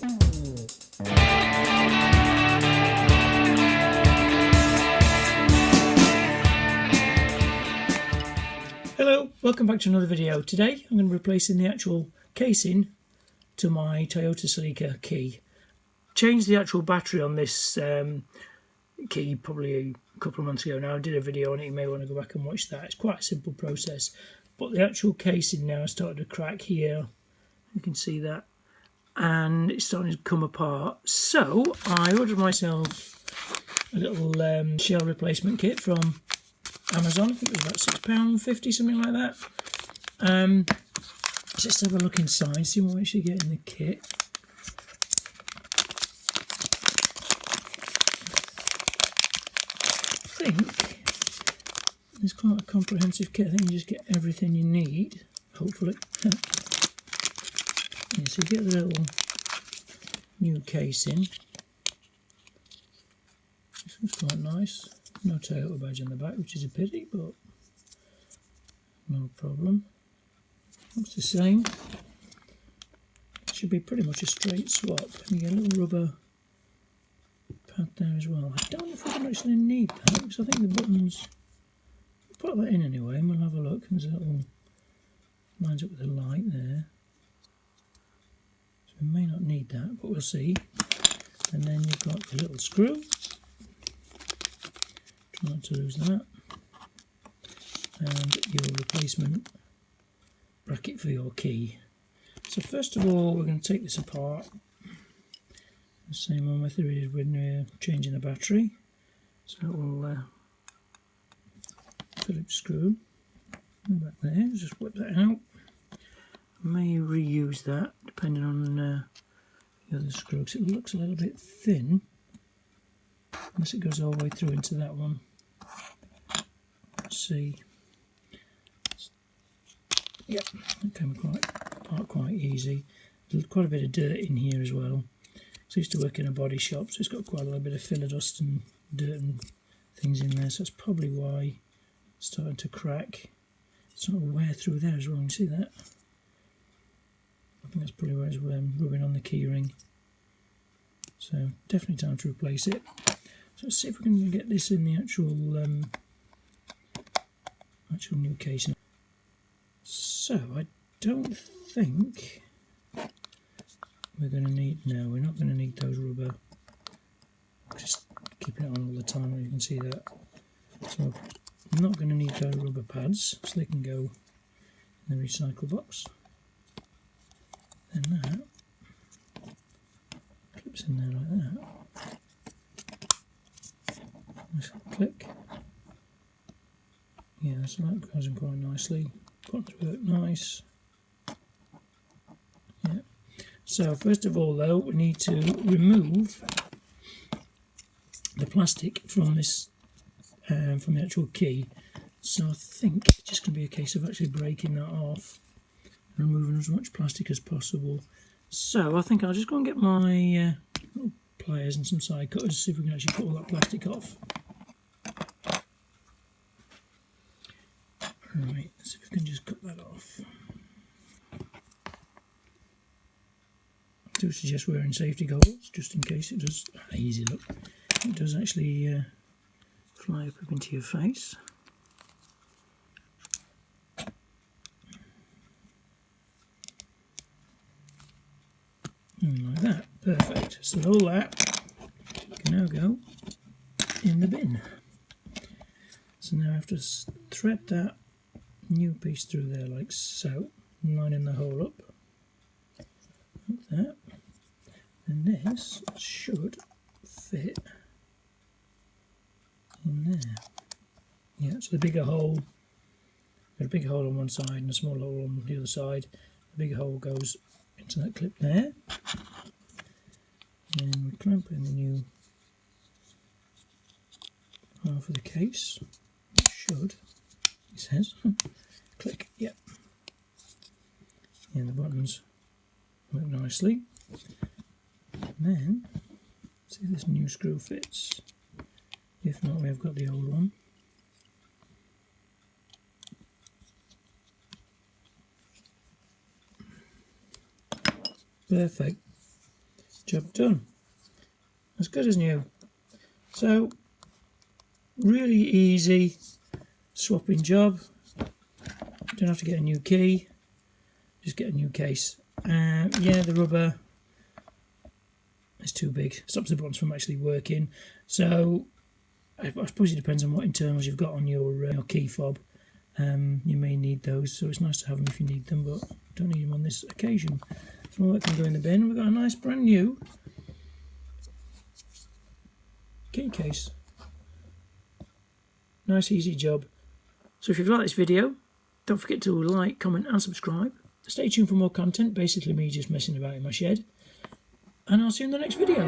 Hello, welcome back to another video. Today I'm going to be replacing the actual casing to my Toyota Celica key. Changed the actual battery on this key probably a couple of months ago now. I did a video on it, you may want to go back and watch that. It's quite a simple process, but the actual casing now has started to crack here. You can see that, and it's starting to come apart. So I ordered myself a little shell replacement kit from Amazon. I think it was about £6.50, something like that. Let's just have a look inside, see what we actually get in the kit. I think it's quite a comprehensive kit. I think you just get everything you need, hopefully. Yeah, so you get the little new casing. This one's quite nice. No Toyota badge on the back, which is a pity, but no problem. Looks the same. It should be pretty much a straight swap. You get a little rubber pad there as well. I don't know if I actually need that, because I think the buttons, put that in anyway, and we'll have a look. There's a little, lines up with the light there. So we may not need that, but we'll see. And then you've got the little screw. Try not to lose that. And your replacement bracket for your key. So first of all, we're going to take this apart. The same old method we did when we're changing the battery. So we'll Phillips screw back there. Just whip that out. I may reuse that depending on the other screw, because it looks a little bit thin. Unless it goes all the way through into that one. Let's see. Yep, that came apart quite easy. There's quite a bit of dirt in here as well. So I used to work in a body shop, so it's got quite a little bit of filler dust and dirt and things in there. So that's probably why it's starting to crack. It's sort of wear through there as well. You see that? I think that's probably where it's rubbing on the key ring. So definitely time to replace it. So let's see if we can get this in the actual new casing. So I don't think we're going to need, no, we're not going to need those rubber. Just keeping it on all the time, you can see that. So I'm not going to need those rubber pads, so they can go in the recycle box. Then that clips in there like that. Nice little click. Yeah, so that goes in quite nicely. Buttons work nice. Yeah. So first of all, though, we need to remove the plastic from this, from the actual key. So I think it's just going to be a case of actually breaking that off, removing as much plastic as possible. So I think I'll just go and get my little pliers and some side cutters, see if we can actually put all that plastic off. Right, let's see if we can just cut that off. I do suggest wearing safety goggles, just in case it does, easy look, it does actually fly up into your face. And like that, perfect. So all that can now go in the bin. So now I have to thread that new piece through there like so, lining the hole up like that, and this should fit in there. Yeah, so the bigger hole, got a big hole on one side and a small hole on the other side. The bigger hole goes into that clip there, and we clamp in the new half of the case. It should, it says, click, yep. And the buttons work nicely. And then, see if this new screw fits. If not, we have got the old one. Perfect. Job done. As good as new. So, really easy swapping job. Don't have to get a new key, just get a new case. Yeah, the rubber is too big, stops the buttons from actually working. So I suppose it depends on what internals you've got on your key fob. You may need those, so it's nice to have them if you need them, but don't need them on this occasion. So all that can go in the bin. We've got a nice brand new key case. Nice easy job. So if you've liked this video, don't forget to like, comment and subscribe. Stay tuned for more content, basically me just messing about in my shed. And I'll see you in the next video.